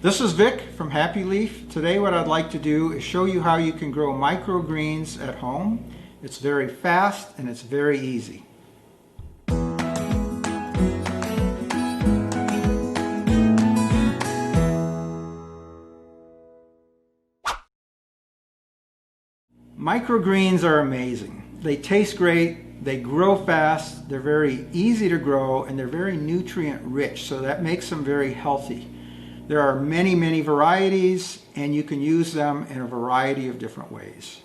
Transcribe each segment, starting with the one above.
This is Vic from Happy Leaf. Today what I'd like to do is show you how you can grow microgreens at home. It's very fast and it's very easy. Microgreens are amazing. They taste great, they grow fast, they're very easy to grow, and they're very nutrient rich, so that makes them very healthy. There are many varieties, and you can use them in a variety of different ways.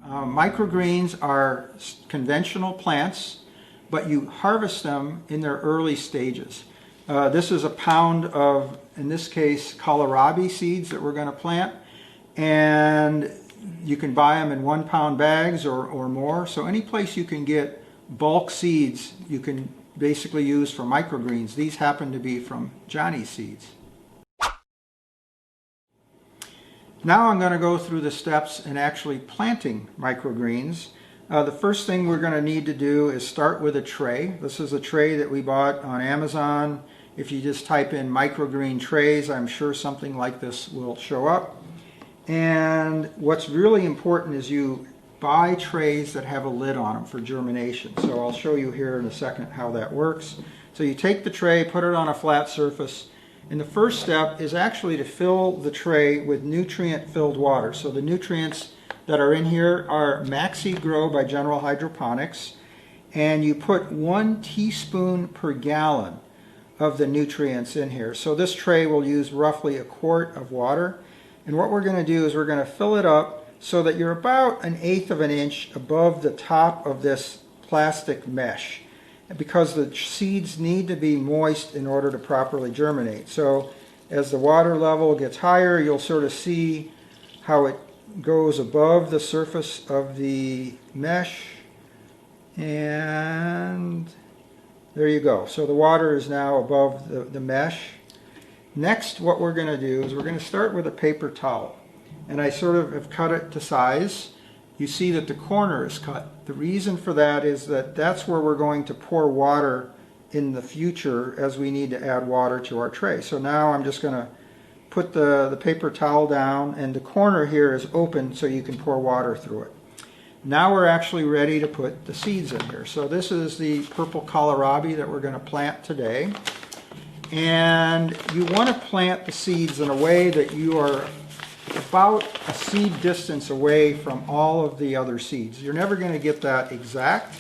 Microgreens are conventional plants, but you harvest them in their early stages. This is a pound of, in this case, kohlrabi seeds that we're going to plant, and you can buy them in 1 pound bags or more. So any place you can get bulk seeds, you can basically use for microgreens. These happen to be from Johnny's seeds. Now I'm going to go through the steps in actually planting microgreens. The first thing we're going to need to do is start with a tray. This is a tray that we bought on Amazon. If you just type in microgreen trays, I'm sure something like this will show up. And what's really important is you buy trays that have a lid on them for germination. So I'll show you here in a second how that works. So you take the tray, put it on a flat surface, and the first step is actually to fill the tray with nutrient-filled water. So the nutrients that are in here are Maxi Grow by General Hydroponics, and you put 1 teaspoon per gallon of the nutrients in here. So this tray will use roughly 1 quart of water, and what we're going to do is we're going to fill it up so that you're about 1/8 of an inch above the top of this plastic mesh, because the seeds need to be moist in order to properly germinate. So as the water level gets higher, you'll sort of see how it goes above the surface of the mesh, and there you go. So the water is now above the mesh. Next, what we're going to do is we're going to start with a paper towel. And I sort of have cut it to size. You see that the corner is cut. The reason for that is that that's where we're going to pour water in the future as we need to add water to our tray. So now I'm just going to put the paper towel down, and the corner here is open so you can pour water through it. Now we're actually ready to put the seeds in here. So this is the purple kohlrabi that we're going to plant today. And you want to plant the seeds in a way that you are about a seed distance away from all of the other seeds. You're never going to get that exact,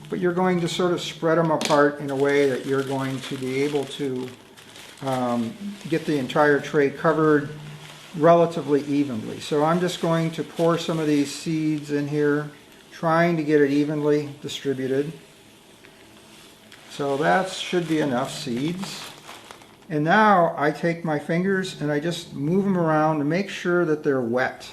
but you're going to sort of spread them apart in a way that you're going to be able to get the entire tray covered relatively evenly. So I'm just going to pour some of these seeds in here, trying to get it evenly distributed. So that should be enough seeds. And now I take my fingers and I just move them around to make sure that they're wet,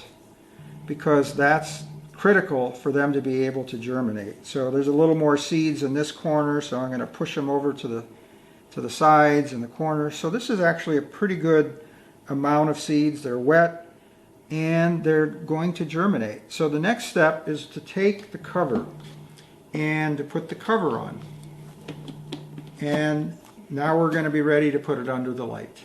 because that's critical for them to be able to germinate. So there's a little more seeds in this corner, so I'm going to push them over to the sides and the corners. So this is actually a pretty good amount of seeds. They're wet and they're going to germinate. So the next step is to take the cover and to put the cover on. And now we're going to be ready to put it under the light.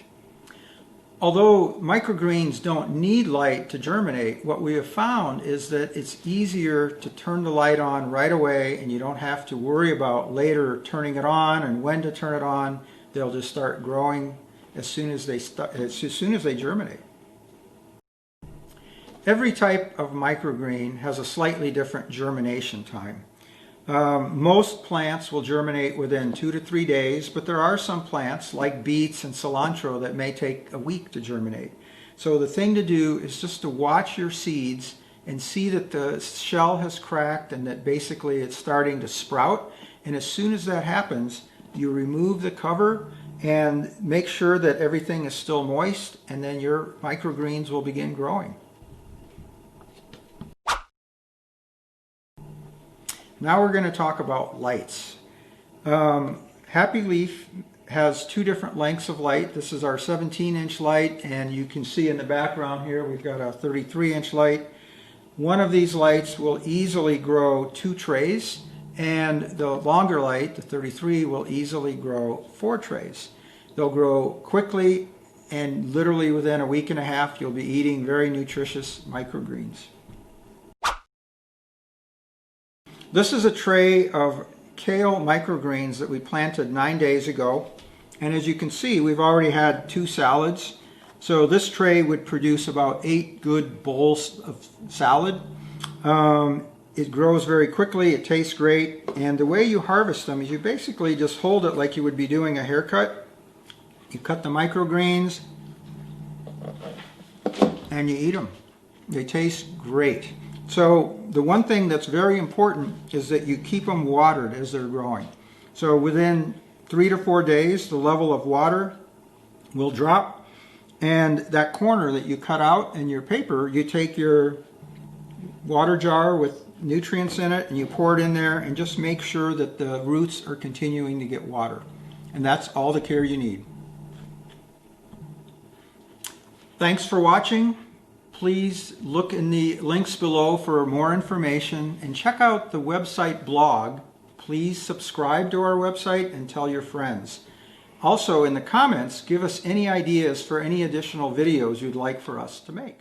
Although microgreens don't need light to germinate, what we have found is that it's easier to turn the light on right away, and you don't have to worry about later turning it on and when to turn it on. They'll just start growing as soon as they germinate. Every type of microgreen has a slightly different germination time. Most plants will germinate within 2 to 3 days, but there are some plants like beets and cilantro that may take a week to germinate. So the thing to do is just to watch your seeds and see that the shell has cracked and that basically it's starting to sprout. And as soon as that happens, you remove the cover and make sure that everything is still moist, and then your microgreens will begin growing. Now we're going to talk about lights. Happy Leaf has 2 different lengths of light. This is our 17-inch light, and you can see in the background here we've got a 33-inch light. One of these lights will easily grow 2 trays, and the longer light, the 33, will easily grow 4 trays. They'll grow quickly, and literally within a week and a half, you'll be eating very nutritious microgreens. This is a tray of kale microgreens that we planted 9 days ago. And as you can see, we've already had 2 salads. So this tray would produce about 8 good bowls of salad. It grows very quickly, it tastes great, and the way you harvest them is you basically just hold it like you would be doing a haircut. You cut the microgreens and you eat them. They taste great. So the one thing that's very important is that you keep them watered as they're growing. So within 3 to 4 days, the level of water will drop, and that corner that you cut out in your paper, you take your water jar with nutrients in it and you pour it in there and just make sure that the roots are continuing to get water. And that's all the care you need. Thanks for watching. Please look in the links below for more information and check out the website blog. Please subscribe to our website and tell your friends. Also, in the comments, give us any ideas for any additional videos you'd like for us to make.